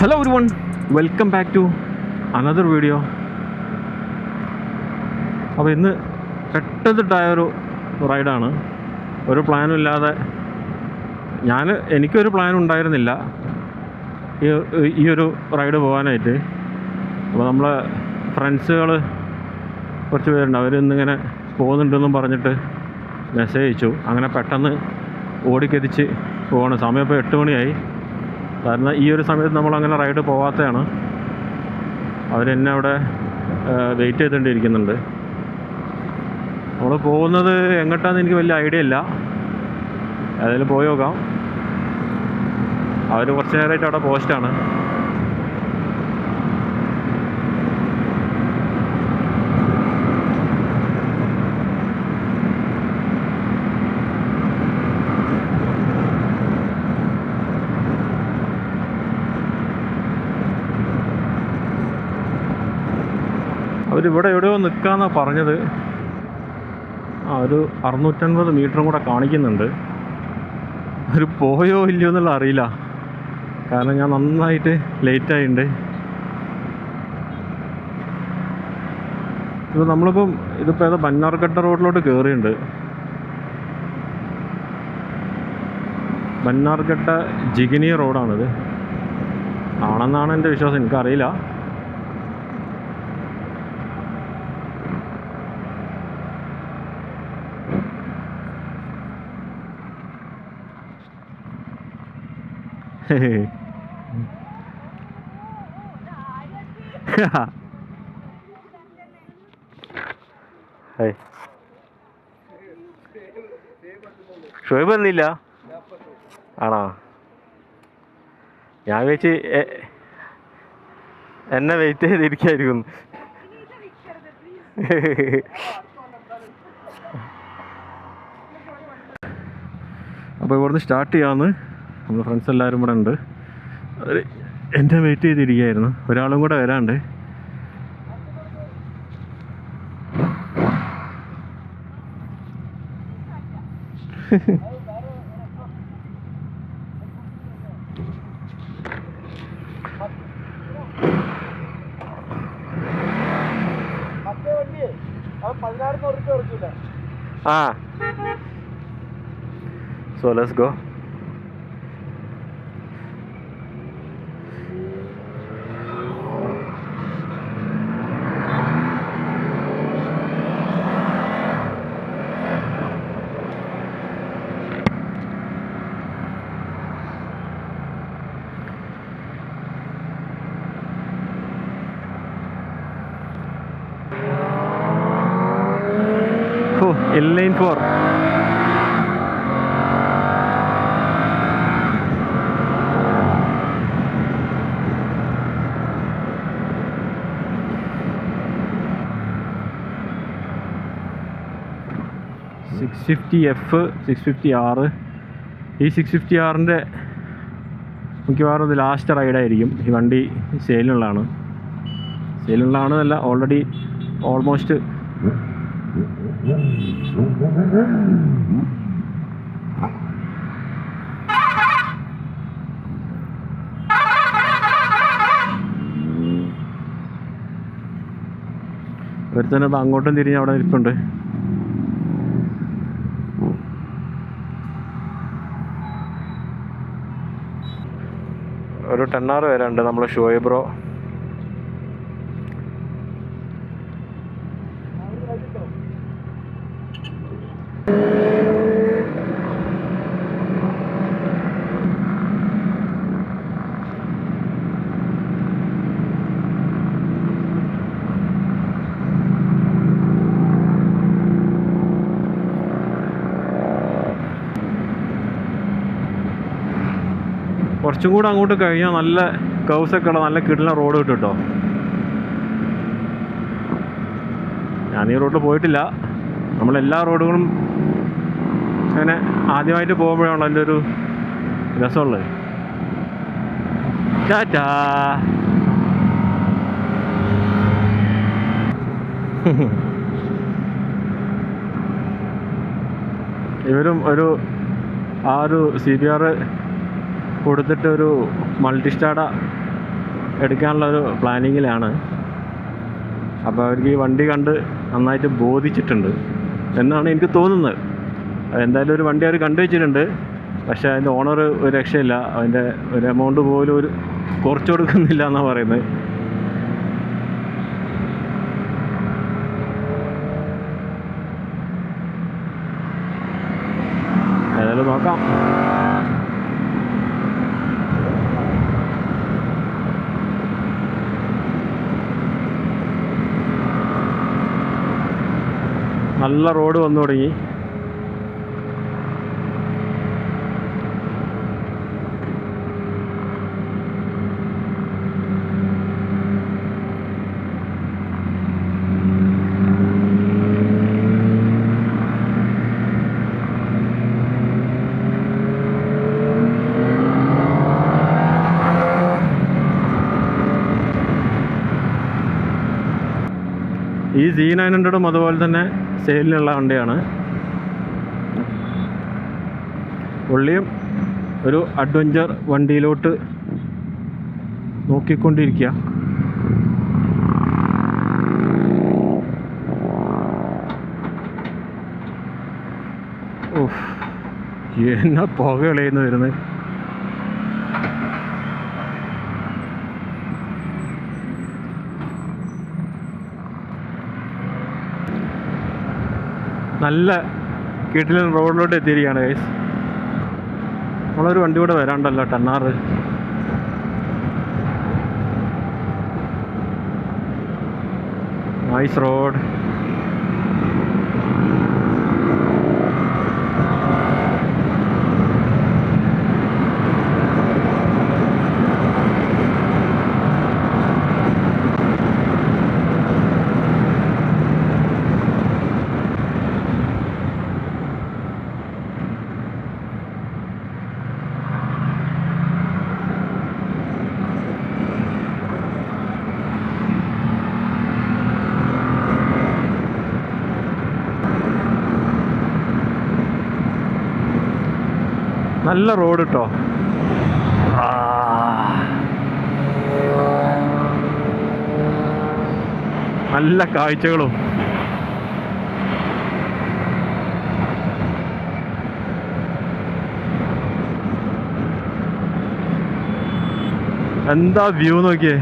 Hello everyone, welcome back to another video. അപ്പോൾ ഇന്ന് പെട്ടെന്നിട്ടായൊരു റൈഡാണ്. ഒരു പ്ലാനും ഇല്ലാതെ എനിക്കൊരു പ്ലാനും ഉണ്ടായിരുന്നില്ല ഈ ഒരു റൈഡ് പോകാനായിട്ട്. അപ്പോൾ നമ്മളെ ഫ്രണ്ട്സുകൾ കുറച്ച് പേരുണ്ട്, അവരിന്നിങ്ങനെ പോകുന്നുണ്ടെന്നും പറഞ്ഞിട്ട് മെസ്സേജ് അയച്ചു. അങ്ങനെ പെട്ടെന്ന് ഓടിക്കതിച്ച് പോകണം. സമയം ഇപ്പോൾ 8 മണിയായി. കാരണം ഈ ഒരു സമയത്ത് നമ്മളങ്ങനെ റൈഡ് പോകാത്തതാണ്. അവരെന്നെ അവിടെ വെയിറ്റ് ചെയ്തുകൊണ്ടിരിക്കുന്നുണ്ട്. നമ്മൾ പോകുന്നത് എങ്ങോട്ടാണെന്ന് എനിക്ക് വലിയ ഐഡിയ ഇല്ല. ഏതായാലും പോയി നോക്കാം. അവർ കുറച്ച് നേരമായിട്ട് അവിടെ പോസ്റ്റാണ്. അവരിവിടെ എവിടെയോ നിൽക്കാമെന്നാണ് പറഞ്ഞത്. ഒരു 650 മീറ്ററും കൂടെ കാണിക്കുന്നുണ്ട്. അവർ പോയോ ഇല്ലയോ എന്നുള്ള അറിയില്ല, കാരണം ഞാൻ നന്നായിട്ട് ലേറ്റായിട്ടുണ്ട്. ഇപ്പോൾ നമ്മളിപ്പം ഇതിപ്പോൾ ഏതോ ബന്നാർഘട്ട റോഡിലോട്ട് കയറിയിട്ടുണ്ട്. ബന്നാർഘട്ട ജിഗിനി റോഡാണിത് ആണെന്നാണ് എൻ്റെ വിശ്വാസം, എനിക്കറിയില്ല. ഷോയ്ബ് വന്നില്ല ആണോ? ഞാൻ വെച്ച് എന്നെ വെയിറ്റ് ചെയ്തിരിക്കായിരിക്കും. അപ്പോൾ ഇവിടുന്ന് സ്റ്റാർട്ട് ചെയ്യാമെന്ന് നമ്മൾ ഫ്രണ്ട്സ് എല്ലാവരും കൂടെ ഉണ്ട്. അവർ എൻ്റെ വെയിറ്റ് ചെയ്തിരിക്കുകയായിരുന്നു. ഒരാളും കൂടെ വരാണ്ട്. So let's go. In lane 4. F 650R. ഈ 650Rൻ്റെ മിക്കവാറും ഇത് ലാസ്റ്റ് റൈഡായിരിക്കും. ഈ വണ്ടി സെയിലിനുള്ളതാണ് എന്നല്ല, ഓൾറെഡി ഓൾമോസ്റ്റ് ഒരുത്തന്നെ അങ്ങോട്ടും തിരിഞ്ഞ് അവിടെ ഇരിപ്പുണ്ട്. ഒരു 10R വരാനുണ്ട് നമ്മളെ ഷോയ് ബ്രോ. കുറച്ചും കൂടെ അങ്ങോട്ട് കഴിഞ്ഞാൽ നല്ല കർവ്സൊക്കെ ഉള്ള നല്ല കിടിലൻ റോഡ് കിട്ടും കേട്ടോ. ഞാൻ ഈ റോഡിൽ പോയിട്ടില്ല. നമ്മളെല്ലാ റോഡുകളും അങ്ങനെ ആദ്യമായിട്ട് പോകുമ്പോഴാണല്ലോ അതിൻ്റെ ഒരു രസമുള്ളത്. ടാറ്റാ. ഇവരും ഒരു CBR കൊടുത്തിട്ട് ഒരു മൾട്ടിസ്റ്റാഡ എടുക്കാനുള്ളൊരു പ്ലാനിങ്ങിലാണ്. അപ്പോൾ അവർക്ക് ഈ വണ്ടി കണ്ട് നന്നായിട്ട് ബോധിച്ചിട്ടുണ്ട് എന്നാണ് എനിക്ക് തോന്നുന്നത്. എന്തായാലും ഒരു വണ്ടി അവർ കണ്ടുവച്ചിട്ടുണ്ട്. പക്ഷേ അതിൻ്റെ ഓണർ ഒരു രക്ഷയില്ല, അതിൻ്റെ ഒരു എമൗണ്ട് പോലും ഒരു കുറച്ച് കൊടുക്കുന്നില്ല എന്നാണ് പറയുന്നത്. ഏതായാലും നോക്കാം. നല്ല റോഡ് വന്നു തുടങ്ങി. ഈ Z900ഉം അതുപോലെ തന്നെ സെയിലിനുള്ള വണ്ടിയാണ്. പുള്ളിയും ഒരു അഡ്വഞ്ചർ വണ്ടിയിലോട്ട് നോക്കിക്കൊണ്ടിരിക്കുക. ഓഹ്, എന്നാ പുക കളയുന്നു വരുന്നത്. നല്ല കിടിലൻ റോഡിലോട്ട് എത്തിയിരിക്കുകയാണ് ഗൈസ്. നമ്മളൊരു വണ്ടി കൂടെ വരാണ്ടല്ലോ, ടണ്ണാറ്. Nice road. നല്ല റോഡ് കേട്ടോ. നല്ല കാഴ്ചകളും. എന്താ വ്യൂ നോക്കിയേ.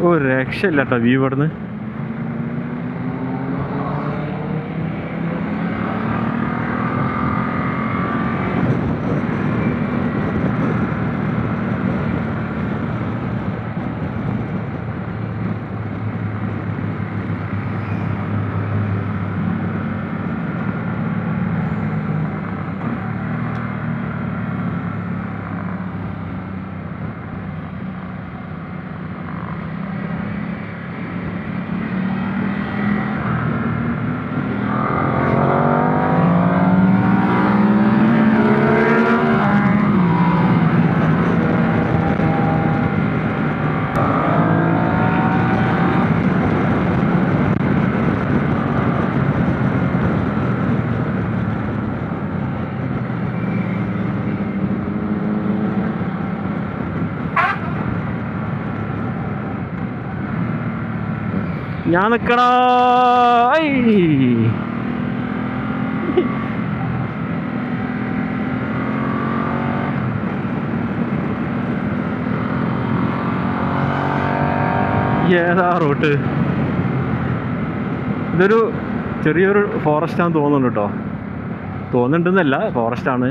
ഒരു രക്ഷയില്ല കേട്ടോ വ്യൂ ഇവിടുന്ന്. ഞാൻ നിക്കടാ. ഏതാ റൂട്ട്? ഇതൊരു ചെറിയൊരു ഫോറസ്റ്റാന്ന് തോന്നുന്നുണ്ട് കേട്ടോ. തോന്നുന്നുണ്ടെന്നല്ല, ഫോറസ്റ്റാണ്.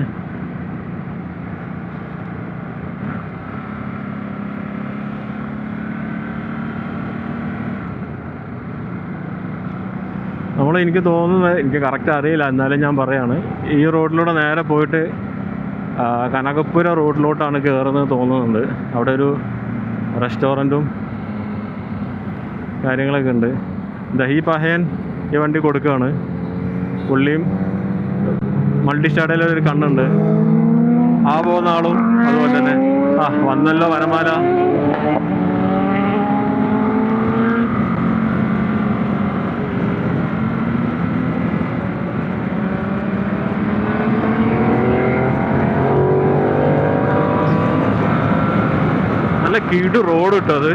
എനിക്ക് തോന്നുന്നത്, എനിക്ക് കറക്റ്റ് അറിയില്ല, എന്നാലും ഞാൻ പറയാണ്, ഈ റോഡിലൂടെ നേരെ പോയിട്ട് കനകപ്പുര റോഡിലോട്ടാണ് കയറുന്നത് തോന്നുന്നുണ്ട്. അവിടെ ഒരു റെസ്റ്റോറൻറ്റും കാര്യങ്ങളൊക്കെ ഉണ്ട്. ദഹി പഹയൻ ഈ വണ്ടി കൊടുക്കുകയാണ്. പുള്ളിയും മൾട്ടി സ്റ്റാർട്ടിലൊരു കണ്ണുണ്ട്. ആ പോകുന്ന ആളും അതുപോലെ തന്നെ. വന്നല്ലോ വനമാല. നല്ല കിടു റോഡ് കിട്ടും അത്.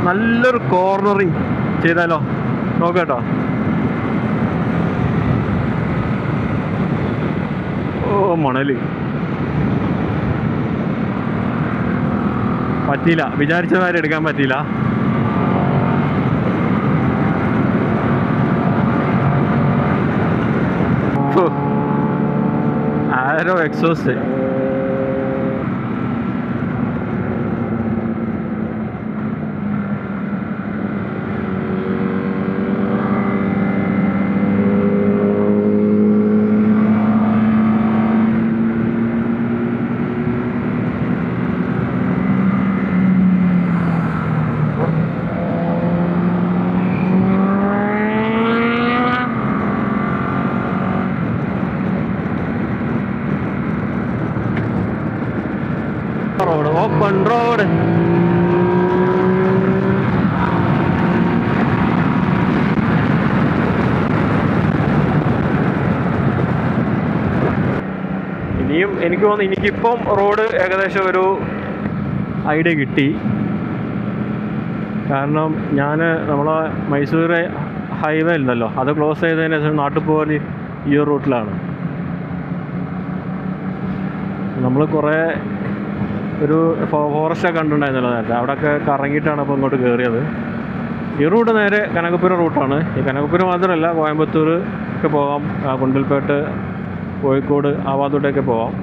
നല്ലൊരു കോർണറിങ് ചെയ്താലോ, നോക്കട്ടോ. ഓ മണല് പറ്റിയില്ല, വിചാരിച്ച മാതിരി എടുക്കാൻ പറ്റിയില്ല. ആരോ എക്സോസ്റ്റ്. Road open road. ഇനിയും എനിക്ക് തോന്നുന്നു എനിക്കിപ്പം റോഡ് ഏകദേശം ഒരു ഐഡിയ കിട്ടി. കാരണം ഞാൻ നമ്മളെ മൈസൂർ ഹൈവേ ഉണ്ടല്ലോ, അത് ക്ലോസ് ചെയ്തതിന് ശേഷം നാട്ടിൽ പോകൽ ഈ ഒരു റൂട്ടിലാണ്. നമ്മൾ കുറേ ഒരു ഫോറസ്റ്റൊക്കെ കണ്ടിട്ടുണ്ടായിരുന്നല്ലോ നേരത്തെ, അവിടെയൊക്കെ കറങ്ങിയിട്ടാണ് അപ്പോൾ ഇങ്ങോട്ട് കയറിയത്. ഈ റൂട്ട് നേരെ കനകപുരം റൂട്ടാണ്. ഈ കനകപുരം മാത്രമല്ല, കോയമ്പത്തൂർ ഒക്കെ പോകാം, ഗുണ്ടൽപേട്ട്, കോഴിക്കോട്, ആ ഭാഗത്തോട്ടൊക്കെ പോകാം.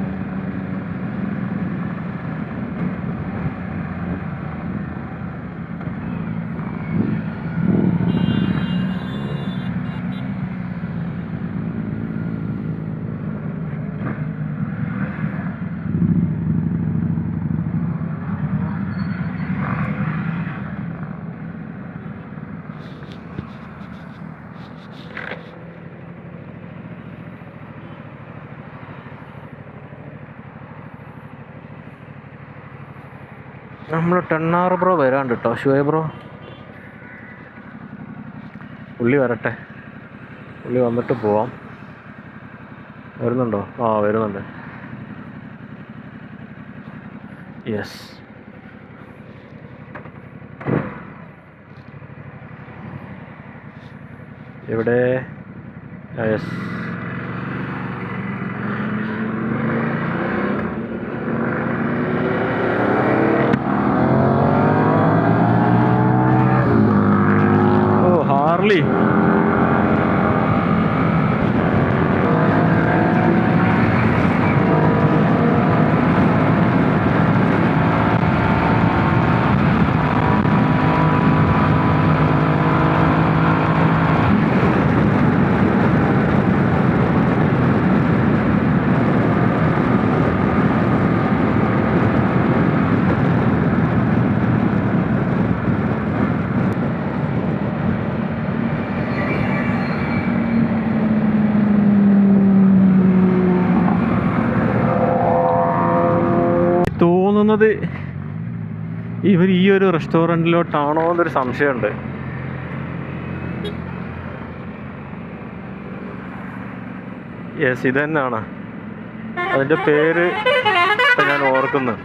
നമ്മൾ ടെണ്ണാർ ബ്രോ വരാണ്ട് കേട്ടോ, ഷുവേ ബ്രോ. പുള്ളി വരട്ടെ, പുള്ളി വന്നിട്ട് പോവാം. വരുന്നുണ്ടോ? ആ വരുന്നുണ്ട്. യെസ്. എവിടെ? യെസ്. Harley. തോന്നുന്നത് ഇവർ ഈ ഒരു റെസ്റ്റോറൻറ്റിലോട്ടാണോ എന്നൊരു സംശയമുണ്ട്. യെസ്, ഇത് തന്നെയാണ്. അതിൻ്റെ പേര് ഞാൻ ഓർക്കുന്നു.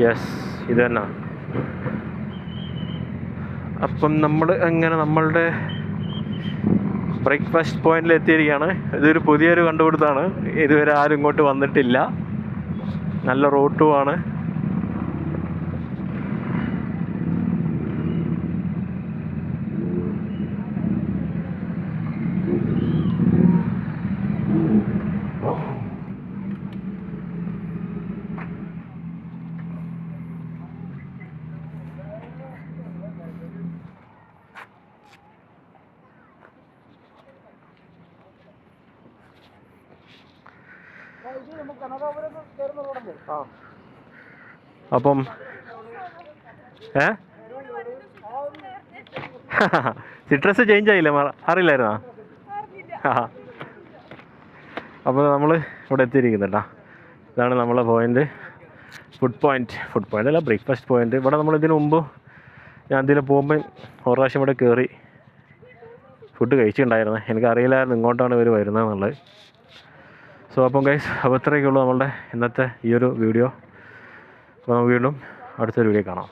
യെസ്, ഇത് തന്നെ. അപ്പം നമ്മൾ അങ്ങനെ നമ്മളുടെ ബ്രേക്ക്ഫാസ്റ്റ് പോയിന്റിൽ എത്തിയിരിക്കുകയാണ്. ഇതൊരു പുതിയൊരു കണ്ടുപിടുത്തമാണ്, ഇതുവരെ ആരും ഇങ്ങോട്ട് വന്നിട്ടില്ല. നല്ല റൂട്ടുമാണ്. അപ്പം സിട്രസ് ചേഞ്ച് ആയില്ലേ, അറിയില്ലായിരുന്നോ? അപ്പോൾ നമ്മൾ ഇവിടെ എത്തിയിരിക്കുന്നുണ്ടാ. ഇതാണ് നമ്മളെ പോയിൻ്റ്, ഫുഡ് പോയിൻ്റ് അല്ല, ബ്രേക്ക്ഫാസ്റ്റ് പോയിൻ്റ്. ഇവിടെ നമ്മൾ ഇതിനു മുമ്പ് ഞാൻ ഇതിൽ പോകുമ്പോൾ ഒരു പ്രാവശ്യം ഇവിടെ കയറി ഫുഡ് കഴിച്ചിട്ടുണ്ടായിരുന്നു. എനിക്കറിയില്ലായിരുന്നു ഇങ്ങോട്ടാണ് ഇവർ വരുന്നതെന്നുള്ളത്. സോ അപ്പം ഗൈസ്, അപ്പോൾ ഇത്രയൊക്കെ ഉള്ളൂ നമ്മളുടെ ഇന്നത്തെ ഈ ഒരു വീഡിയോ. അപ്പോൾ നമുക്ക് വീണ്ടും അടുത്തൊരു വീഡിയോ കാണാം.